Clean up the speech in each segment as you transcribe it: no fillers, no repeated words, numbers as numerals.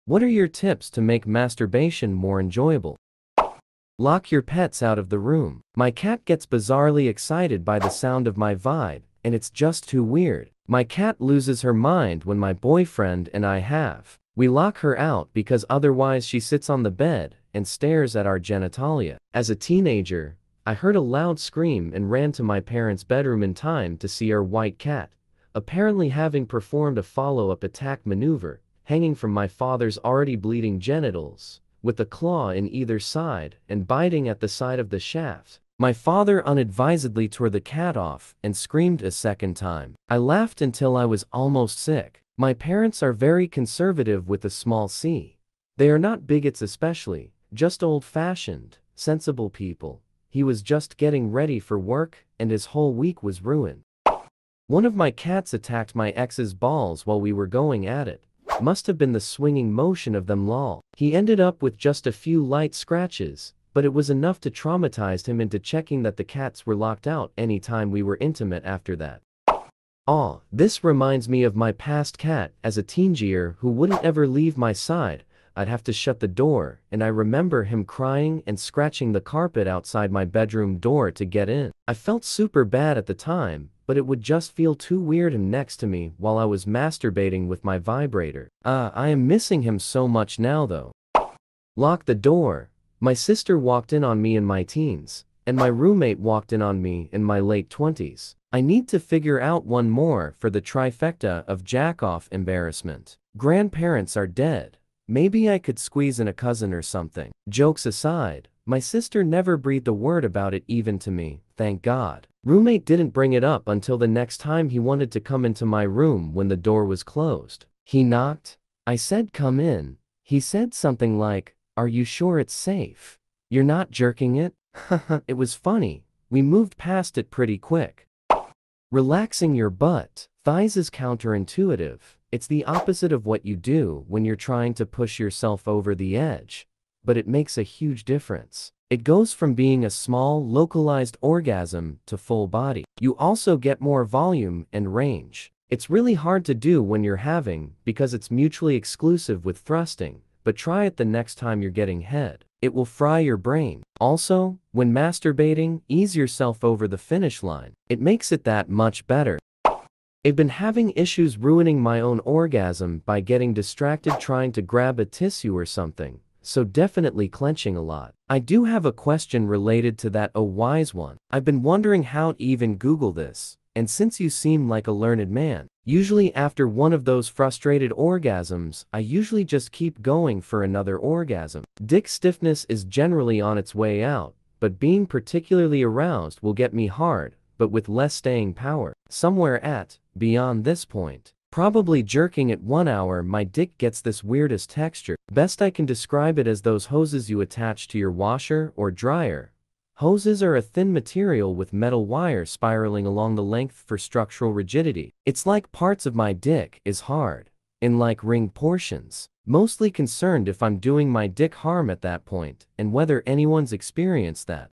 What are your tips to make masturbation more enjoyable? Lock your pets out of the room. My cat gets bizarrely excited by the sound of my vibe, and it's just too weird. My cat loses her mind when my boyfriend and I have. We lock her out because otherwise she sits on the bed and stares at our genitalia. As a teenager, I heard a loud scream and ran to my parents' bedroom in time to see our white cat, apparently having performed a follow-up attack maneuver, hanging from my father's already bleeding genitals, with a claw in either side and biting at the side of the shaft. My father unadvisedly tore the cat off and screamed a second time. I laughed until I was almost sick. My parents are very conservative with a small c. They are not bigots especially, just old-fashioned, sensible people. He was just getting ready for work, and his whole week was ruined. One of my cats attacked my ex's balls while we were going at it. Must have been the swinging motion of them lol. He ended up with just a few light scratches, but it was enough to traumatize him into checking that the cats were locked out anytime we were intimate after that. Aw, this reminds me of my past cat as a teenager who wouldn't ever leave my side. I'd have to shut the door, and I remember him crying and scratching the carpet outside my bedroom door to get in. I felt super bad at the time, but it would just feel too weird him next to me while I was masturbating with my vibrator. I am missing him so much now though. Lock the door. My sister walked in on me in my teens, and my roommate walked in on me in my late 20s. I need to figure out one more for the trifecta of jack-off embarrassment. Grandparents are dead. Maybe I could squeeze in a cousin or something. Jokes aside, my sister never breathed a word about it even to me, thank God. Roommate didn't bring it up until the next time he wanted to come into my room when the door was closed. He knocked. I said come in. He said something like, "Are you sure it's safe? You're not jerking it?" It was funny. We moved past it pretty quick. Relaxing your butt, thighs is counterintuitive. It's the opposite of what you do when you're trying to push yourself over the edge, but it makes a huge difference. It goes from being a small, localized orgasm to full body. You also get more volume and range. It's really hard to do when you're having because it's mutually exclusive with thrusting, but try it the next time you're getting head. It will fry your brain. Also, when masturbating, ease yourself over the finish line. It makes it that much better. I've been having issues ruining my own orgasm by getting distracted trying to grab a tissue or something, so definitely clenching a lot. I do have a question related to that, a wise one. I've been wondering how to even Google this, and since you seem like a learned man, usually after one of those frustrated orgasms, I usually just keep going for another orgasm. Dick stiffness is generally on its way out, but being particularly aroused will get me hard, but with less staying power. Somewhere at, beyond this point, probably jerking at 1 hour, my dick gets this weirdest texture. Best I can describe it as those hoses you attach to your washer or dryer. Hoses are a thin material with metal wire spiraling along the length for structural rigidity. It's like parts of my dick is hard, in like ring portions. Mostly concerned if I'm doing my dick harm at that point, and whether anyone's experienced that.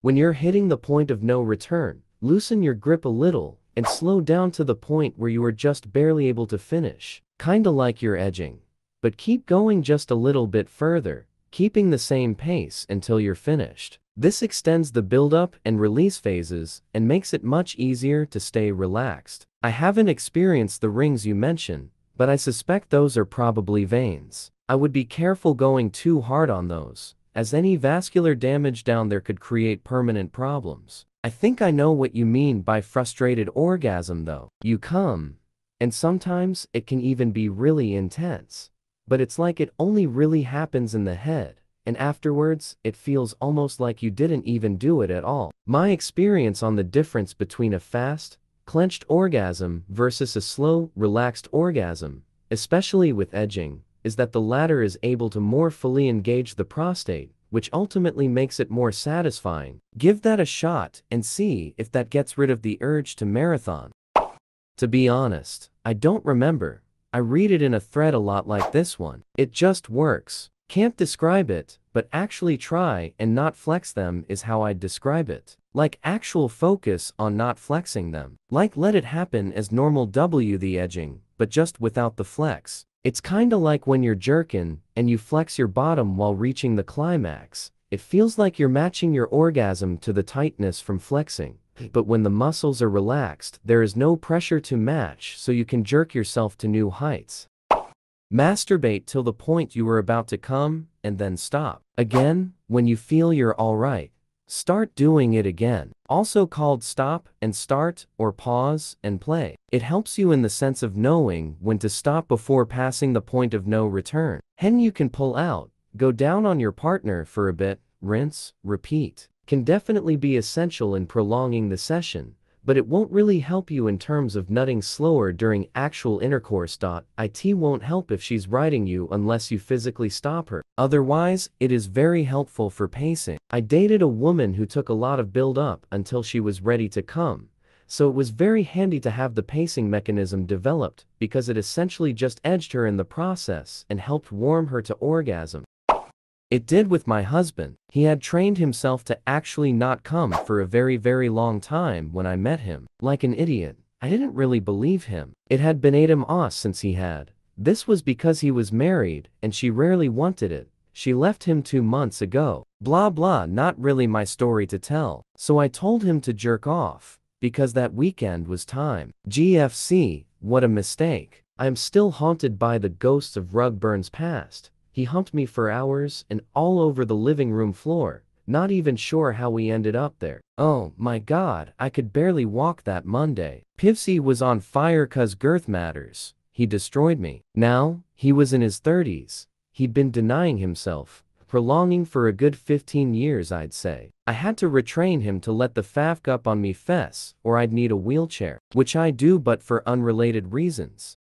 When you're hitting the point of no return, loosen your grip a little, and slow down to the point where you are just barely able to finish. Kinda like you're edging. But keep going just a little bit further, keeping the same pace until you're finished. This extends the build-up and release phases, and makes it much easier to stay relaxed. I haven't experienced the rings you mention, but I suspect those are probably veins. I would be careful going too hard on those, as any vascular damage down there could create permanent problems. I think I know what you mean by frustrated orgasm though. You come, and sometimes it can even be really intense. But it's like it only really happens in the head, and afterwards, it feels almost like you didn't even do it at all. My experience on the difference between a fast, clenched orgasm versus a slow, relaxed orgasm, especially with edging, is that the latter is able to more fully engage the prostate, which ultimately makes it more satisfying. Give that a shot and see if that gets rid of the urge to marathon. To be honest, I don't remember. I read it in a thread a lot like this one. It just works. Can't describe it, but actually try and not flex them is how I'd describe it. Like actual focus on not flexing them. Like let it happen as normal the edging, but just without the flex. It's kinda like when you're jerking, and you flex your bottom while reaching the climax. It feels like you're matching your orgasm to the tightness from flexing. But when the muscles are relaxed, there is no pressure to match, so you can jerk yourself to new heights. Masturbate till the point you are about to come, and then stop. Again, when you feel you're alright, start doing it again. Also called stop and start, or pause and play. It helps you in the sense of knowing when to stop before passing the point of no return. Then you can pull out, go down on your partner for a bit, rinse, repeat. Can definitely be essential in prolonging the session, but it won't really help you in terms of nutting slower during actual intercourse. It won't help if she's riding you unless you physically stop her. Otherwise, it is very helpful for pacing. I dated a woman who took a lot of build up until she was ready to come, so it was very handy to have the pacing mechanism developed because it essentially just edged her in the process and helped warm her to orgasm. It did with my husband. He had trained himself to actually not come for a very long time when I met him. Like an idiot, I didn't really believe him. It had been 8 months since he had. This was because he was married, and she rarely wanted it. She left him 2 months ago. Blah blah, not really my story to tell. So I told him to jerk off, because that weekend was time. GFC, what a mistake. I am still haunted by the ghosts of rug burns past. He humped me for hours and all over the living room floor, not even sure how we ended up there. Oh my god, I could barely walk that Monday. Pivsy was on fire cause girth matters. He destroyed me. Now, he was in his 30s. He'd been denying himself, prolonging for a good 15 years I'd say. I had to retrain him to let the fafk up on me fess, or I'd need a wheelchair. Which I do, but for unrelated reasons.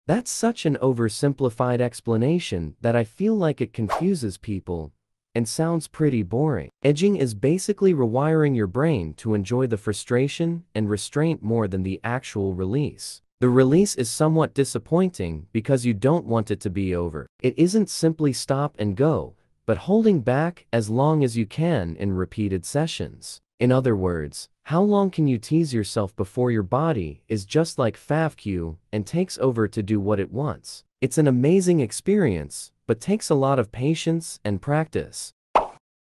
That's such an oversimplified explanation that I feel like it confuses people and sounds pretty boring. Edging is basically rewiring your brain to enjoy the frustration and restraint more than the actual release. The release is somewhat disappointing because you don't want it to be over. It isn't simply stop and go, but holding back as long as you can in repeated sessions. In other words, how long can you tease yourself before your body is just like FAFQ and takes over to do what it wants? It's an amazing experience, but takes a lot of patience and practice.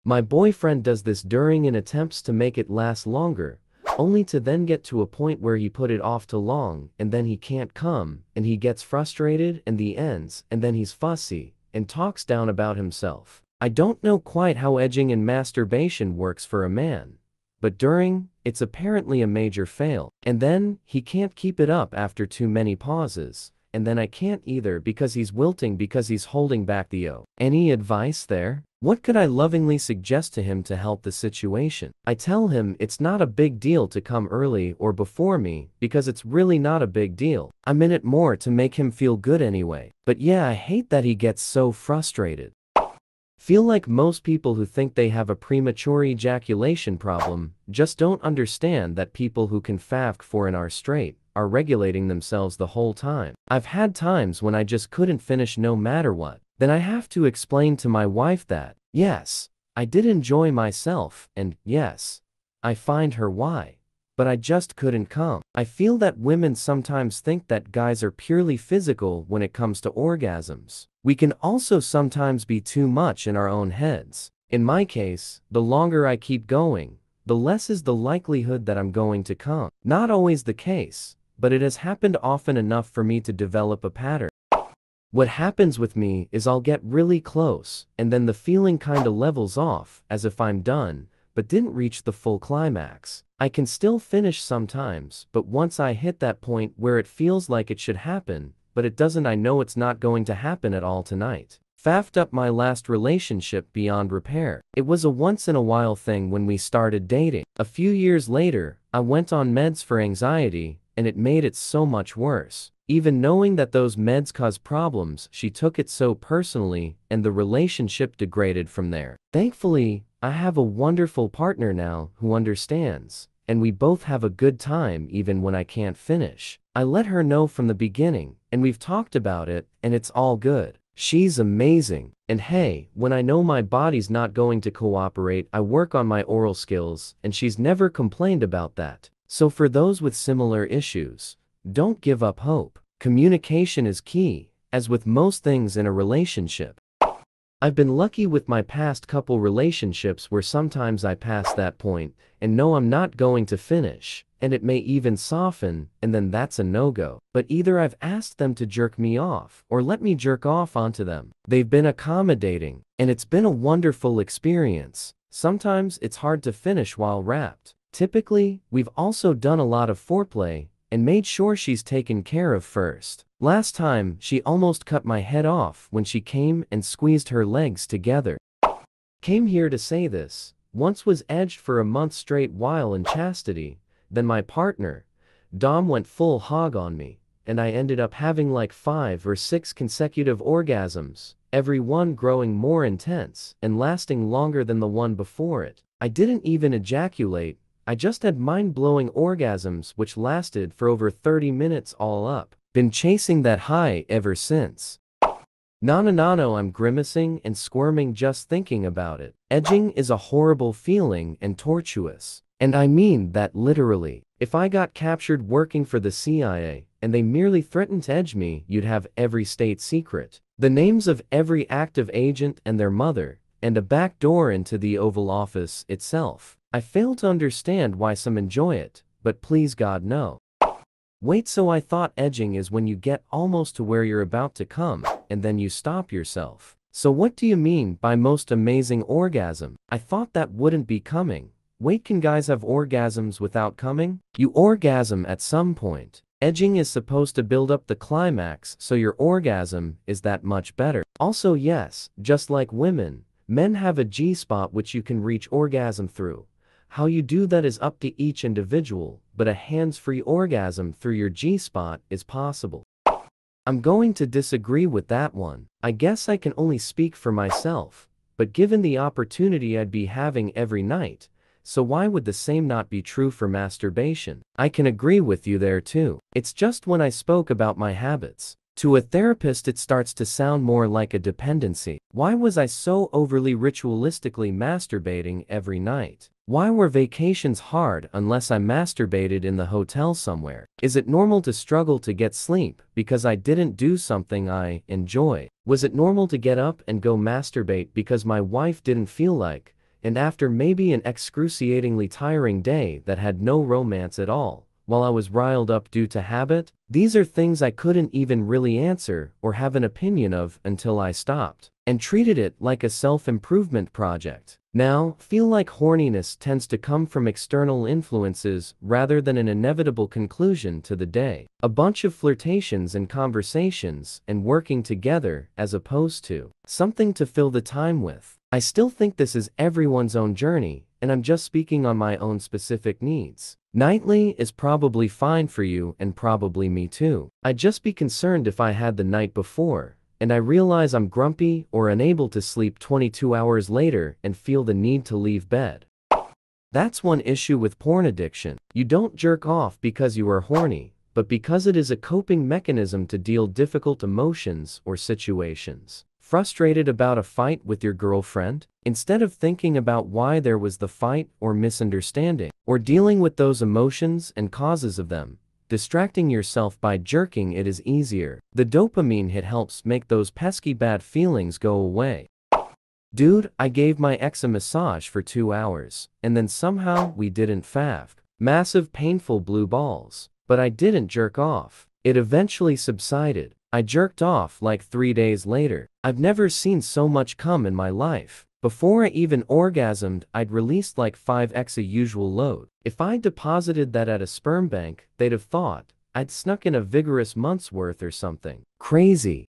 My boyfriend does this during in attempts to make it last longer, only to then get to a point where he put it off too long and then he can't come, and he gets frustrated and the ends, and then he's fussy and talks down about himself. I don't know quite how edging and masturbation works for a man, but during, it's apparently a major fail. And then, he can't keep it up after too many pauses, and then I can't either because he's wilting because he's holding back the O. Any advice there? What could I lovingly suggest to him to help the situation? I tell him it's not a big deal to come early or before me because it's really not a big deal. I'm in it more to make him feel good anyway. But yeah, I hate that he gets so frustrated. Feel like most people who think they have a premature ejaculation problem just don't understand that people who can FAFK for and are straight are regulating themselves the whole time. I've had times when I just couldn't finish no matter what. Then I have to explain to my wife that, yes, I did enjoy myself, and yes, I find her why. But I just couldn't come. I feel that women sometimes think that guys are purely physical when it comes to orgasms. We can also sometimes be too much in our own heads. In my case, the longer I keep going, the less is the likelihood that I'm going to come. Not always the case, but it has happened often enough for me to develop a pattern. What happens with me is I'll get really close, and then the feeling kinda levels off, as if I'm done, but didn't reach the full climax. I can still finish sometimes, but once I hit that point where it feels like it should happen, but it doesn't, I know it's not going to happen at all tonight. Faffed up my last relationship beyond repair. It was a once-in-a-while thing when we started dating. A few years later, I went on meds for anxiety, and it made it so much worse. Even knowing that those meds cause problems, she took it so personally, and the relationship degraded from there. Thankfully, I have a wonderful partner now who understands, and we both have a good time even when I can't finish. I let her know from the beginning, and we've talked about it, and it's all good. She's amazing. And hey, when I know my body's not going to cooperate, I work on my oral skills, and she's never complained about that. So for those with similar issues, don't give up hope. Communication is key, as with most things in a relationship. I've been lucky with my past couple relationships where sometimes I pass that point and know I'm not going to finish, and it may even soften, and then that's a no-go. But either I've asked them to jerk me off or let me jerk off onto them. They've been accommodating, and it's been a wonderful experience. Sometimes it's hard to finish while wrapped. Typically, we've also done a lot of foreplay and made sure she's taken care of first. Last time, she almost cut my head off when she came and squeezed her legs together. Came here to say this. Once was edged for a month straight while in chastity, then my partner, Dom, went full hog on me, and I ended up having like 5 or 6 consecutive orgasms, every one growing more intense and lasting longer than the one before it. I didn't even ejaculate, I just had mind-blowing orgasms which lasted for over 30 minutes all up. Been chasing that high ever since. No, I'm grimacing and squirming just thinking about it. Edging is a horrible feeling and tortuous. And I mean that literally. If I got captured working for the CIA, and they merely threatened to edge me, you'd have every state secret, the names of every active agent and their mother, and a back door into the Oval Office itself. I fail to understand why some enjoy it, but please God no. Wait, so I thought edging is when you get almost to where you're about to come, and then you stop yourself. So what do you mean by most amazing orgasm? I thought that wouldn't be coming. Wait, can guys have orgasms without coming? You orgasm at some point. Edging is supposed to build up the climax so your orgasm is that much better. Also yes, just like women, men have a G-spot which you can reach orgasm through. How you do that is up to each individual, but a hands-free orgasm through your G-spot is possible. I'm going to disagree with that one. I guess I can only speak for myself, but given the opportunity I'd be having every night, so why would the same not be true for masturbation? I can agree with you there too. It's just when I spoke about my habits. To a therapist it starts to sound more like a dependency. Why was I so overly ritualistically masturbating every night? Why were vacations hard unless I masturbated in the hotel somewhere? Is it normal to struggle to get sleep because I didn't do something I enjoy? Was it normal to get up and go masturbate because my wife didn't feel like, and after maybe an excruciatingly tiring day that had no romance at all, while I was riled up due to habit? These are things I couldn't even really answer or have an opinion of until I stopped and treated it like a self-improvement project. Now, feel like horniness tends to come from external influences rather than an inevitable conclusion to the day. A bunch of flirtations and conversations and working together as opposed to something to fill the time with. I still think this is everyone's own journey, and I'm just speaking on my own specific needs. Nightly is probably fine for you and probably me too. I'd just be concerned if I had the night before, and I realize I'm grumpy or unable to sleep 22 hours later and feel the need to leave bed. That's one issue with porn addiction. You don't jerk off because you are horny, but because it is a coping mechanism to deal difficult emotions or situations. Frustrated about a fight with your girlfriend? Instead of thinking about why there was the fight or misunderstanding, or dealing with those emotions and causes of them, distracting yourself by jerking it is easier. The dopamine hit helps make those pesky bad feelings go away. Dude, I gave my ex a massage for 2 hours, and then somehow we didn't fav. Massive painful blue balls. But I didn't jerk off. It eventually subsided. I jerked off like 3 days later. I've never seen so much cum in my life. Before I even orgasmed, I'd released like 5x a usual load. If I deposited that at a sperm bank, they'd have thought I'd snuck in a vigorous month's worth or something. Crazy.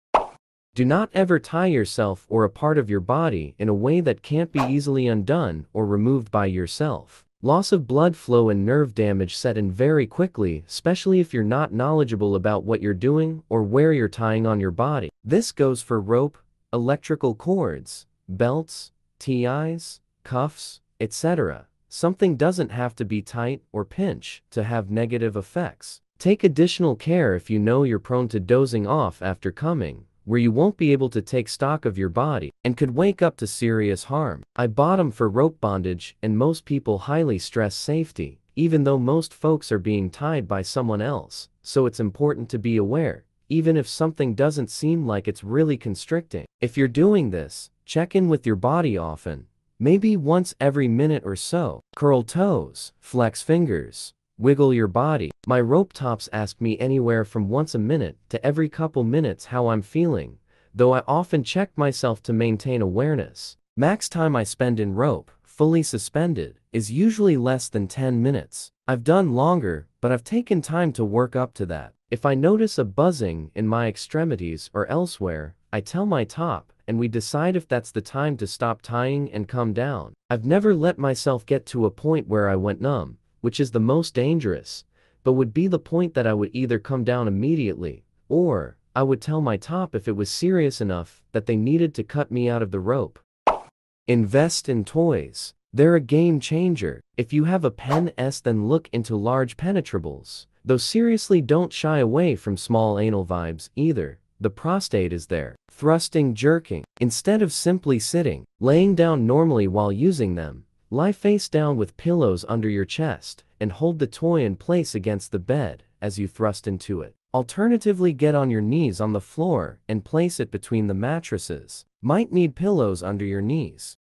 Do not ever tie yourself or a part of your body in a way that can't be easily undone or removed by yourself. Loss of blood flow and nerve damage set in very quickly, especially if you're not knowledgeable about what you're doing or where you're tying on your body. This goes for rope, electrical cords, belts, TIs, cuffs, etc. Something doesn't have to be tight or pinch to have negative effects. Take additional care if you know you're prone to dozing off after coming, where you won't be able to take stock of your body and could wake up to serious harm. I bottom for rope bondage, and most people highly stress safety, even though most folks are being tied by someone else, so it's important to be aware, even if something doesn't seem like it's really constricting. If you're doing this, check in with your body often, maybe once every minute or so. Curl toes, flex fingers, wiggle your body. My rope tops ask me anywhere from once a minute to every couple minutes how I'm feeling, though I often check myself to maintain awareness. Max time I spend in rope, fully suspended, is usually less than 10 minutes. I've done longer, but I've taken time to work up to that. If I notice a buzzing in my extremities or elsewhere, I tell my top, and we decide if that's the time to stop tying and come down. I've never let myself get to a point where I went numb, which is the most dangerous, but would be the point that I would either come down immediately, or I would tell my top if it was serious enough that they needed to cut me out of the rope. Invest in toys. They're a game changer. If you have a pen then look into large penetrables. Though seriously, don't shy away from small anal vibes either. The prostate is there. Thrusting, jerking. Instead of simply sitting, laying down normally while using them, lie face down with pillows under your chest and hold the toy in place against the bed as you thrust into it. Alternatively, get on your knees on the floor and place it between the mattresses. Might need pillows under your knees.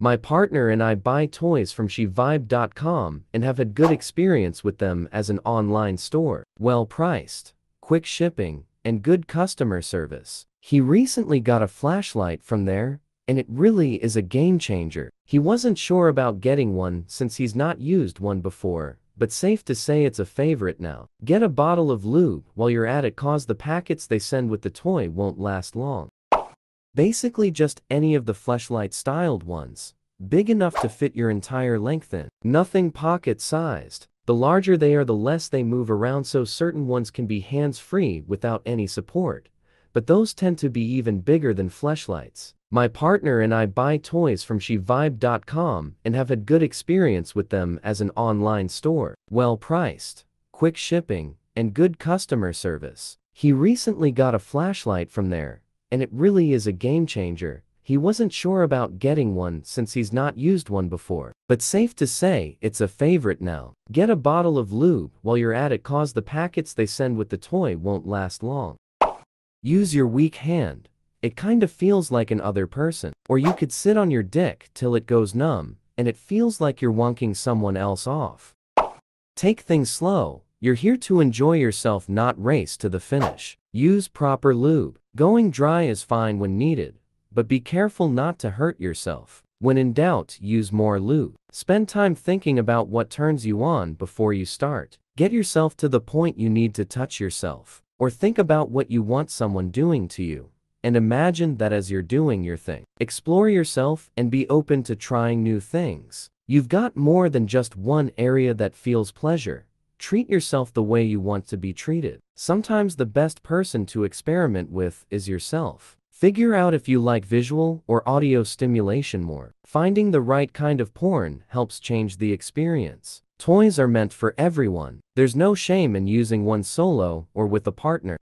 My partner and I buy toys from shevibe.com and have had good experience with them as an online store. Well priced, quick shipping, and good customer service. He recently got a flashlight from there, and it really is a game changer. He wasn't sure about getting one since he's not used one before, but safe to say it's a favorite now. Get a bottle of lube while you're at it, cause the packets they send with the toy won't last long. Basically just any of the fleshlight styled ones, big enough to fit your entire length in. Nothing pocket sized. The larger they are, the less they move around, so certain ones can be hands-free without any support, but those tend to be even bigger than fleshlights. My partner and I buy toys from shevibe.com and have had good experience with them as an online store. Well priced, quick shipping, and good customer service. He recently got a flashlight from there, and it really is a game changer. He wasn't sure about getting one since he's not used one before, but safe to say it's a favorite now. Get a bottle of lube while you're at it, cause the packets they send with the toy won't last long. Use your weak hand. It kind of feels like an other person. Or you could sit on your dick till it goes numb, and it feels like you're wonking someone else off. Take things slow. You're here to enjoy yourself, not race to the finish. Use proper lube. Going dry is fine when needed, but be careful not to hurt yourself. When in doubt, use more lube. Spend time thinking about what turns you on before you start. Get yourself to the point you need to touch yourself. Or think about what you want someone doing to you, and imagine that as you're doing your thing. Explore yourself and be open to trying new things. You've got more than just one area that feels pleasure. Treat yourself the way you want to be treated. Sometimes the best person to experiment with is yourself. Figure out if you like visual or audio stimulation more. Finding the right kind of porn helps change the experience. Toys are meant for everyone. There's no shame in using one solo or with a partner.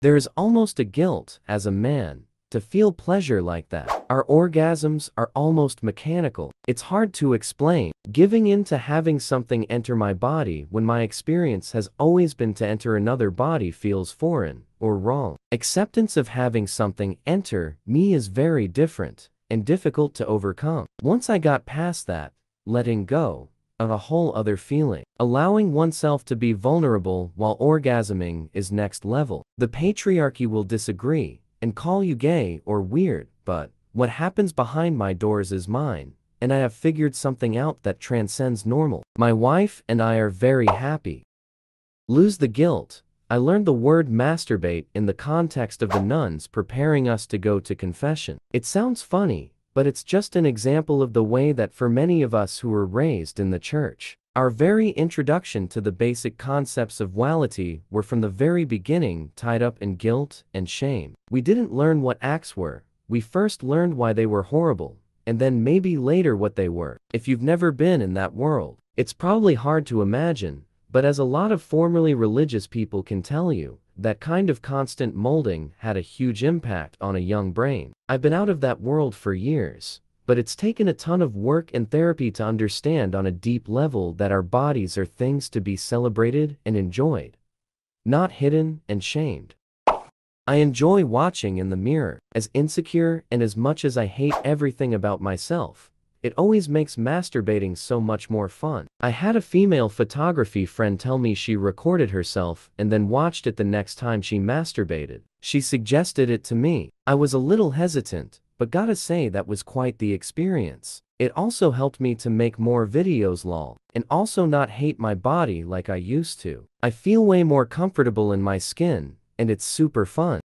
There is almost a guilt, as a man, to feel pleasure like that. Our orgasms are almost mechanical. It's hard to explain. Giving in to having something enter my body when my experience has always been to enter another body feels foreign or wrong. Acceptance of having something enter me is very different and difficult to overcome. Once I got past that, letting go of a whole other feeling. Allowing oneself to be vulnerable while orgasming is next level. The patriarchy will disagree and call you gay or weird, but what happens behind my doors is mine, and I have figured something out that transcends normal. My wife and I are very happy. Lose the guilt. I learned the word masturbate in the context of the nuns preparing us to go to confession. It sounds funny, but it's just an example of the way that for many of us who were raised in the church, our very introduction to the basic concepts of morality were from the very beginning tied up in guilt and shame. We didn't learn what acts were. We first learned why they were horrible, and then maybe later what they were. If you've never been in that world, it's probably hard to imagine, but as a lot of formerly religious people can tell you, that kind of constant molding had a huge impact on a young brain. I've been out of that world for years, but it's taken a ton of work and therapy to understand on a deep level that our bodies are things to be celebrated and enjoyed, not hidden and shamed. I enjoy watching in the mirror. As insecure and as much as I hate everything about myself, it always makes masturbating so much more fun. I had a female photography friend tell me she recorded herself and then watched it the next time she masturbated. She suggested it to me. I was a little hesitant, but gotta say that was quite the experience. It also helped me to make more videos lol, and also not hate my body like I used to. I feel way more comfortable in my skin, and it's super fun.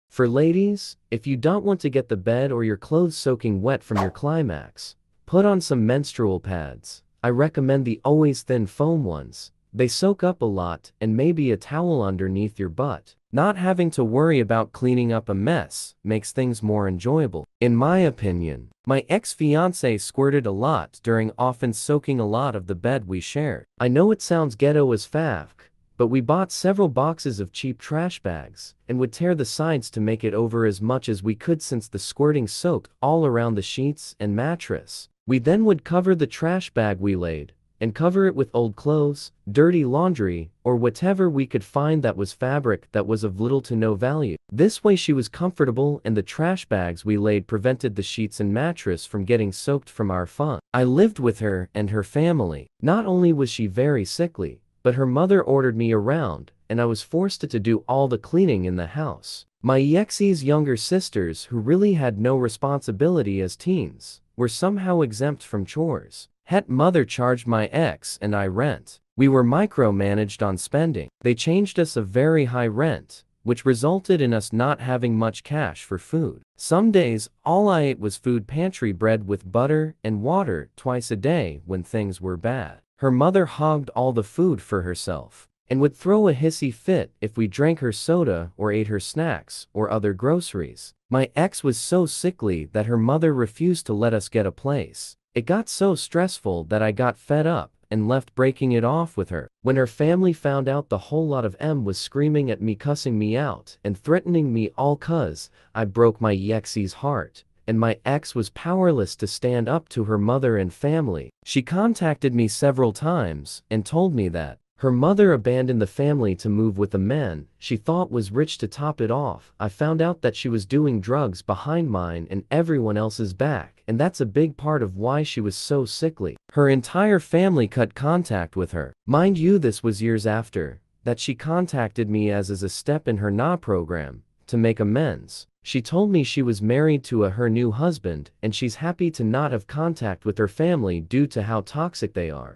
For ladies, if you don't want to get the bed or your clothes soaking wet from your climax, put on some menstrual pads. I recommend the always thin foam ones. They soak up a lot, and maybe a towel underneath your butt. Not having to worry about cleaning up a mess makes things more enjoyable. In my opinion, my ex-fiancé squirted a lot during often soaking a lot of the bed we shared. I know it sounds ghetto as fuck, but we bought several boxes of cheap trash bags and would tear the sides to make it over as much as we could since the squirting soaked all around the sheets and mattress. We then would cover the trash bag we laid and cover it with old clothes, dirty laundry, or whatever we could find that was fabric that was of little to no value. This way she was comfortable and the trash bags we laid prevented the sheets and mattress from getting soaked from our fun. I lived with her and her family. Not only was she very sickly, but her mother ordered me around, and I was forced to do all the cleaning in the house. My ex's younger sisters, who really had no responsibility as teens, were somehow exempt from chores. Het mother charged my ex and I rent. We were micromanaged on spending. They changed us a very high rent, which resulted in us not having much cash for food. Some days, all I ate was food pantry bread with butter and water twice a day when things were bad. Her mother hogged all the food for herself and would throw a hissy fit if we drank her soda or ate her snacks or other groceries. My ex was so sickly that her mother refused to let us get a place. It got so stressful that I got fed up and left breaking it off with her. When her family found out, the whole lot of M was screaming at me, cussing me out, and threatening me all cuz I broke my ex's heart, and my ex was powerless to stand up to her mother and family. She contacted me several times and told me that her mother abandoned the family to move with a man she thought was rich to top it off. I found out that she was doing drugs behind mine and everyone else's back, and that's a big part of why she was so sickly. Her entire family cut contact with her. Mind you, this was years after that she contacted me as a step in her NA program to make amends. She told me she was married to her new husband and she's happy to not have contact with her family due to how toxic they are.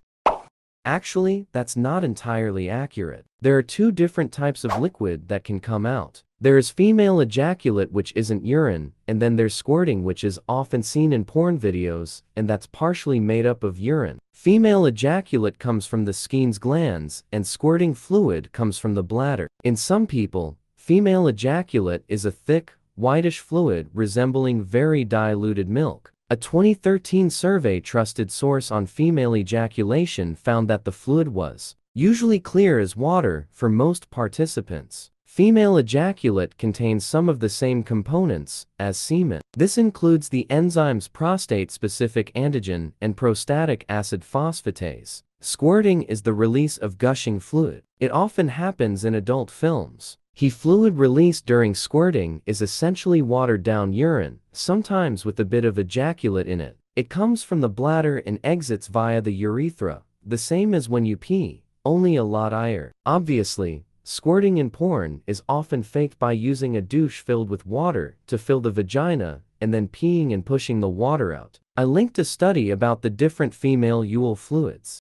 Actually, that's not entirely accurate. There are two different types of liquid that can come out. There is female ejaculate, which isn't urine, and then there's squirting, which is often seen in porn videos, and that's partially made up of urine. Female ejaculate comes from the Skene's glands, and squirting fluid comes from the bladder. In some people, female ejaculate is a thick, whitish fluid resembling very diluted milk. A 2013 survey trusted source on female ejaculation found that the fluid was usually clear as water for most participants. Female ejaculate contains some of the same components as semen. This includes the enzymes prostate-specific antigen and prostatic acid phosphatase. Squirting is the release of gushing fluid. It often happens in adult films. Fluid released during squirting is essentially watered-down urine, sometimes with a bit of ejaculate in it. It comes from the bladder and exits via the urethra, the same as when you pee, only a lot higher. Obviously, squirting in porn is often faked by using a douche filled with water to fill the vagina and then peeing and pushing the water out. I linked a study about the different female UL fluids.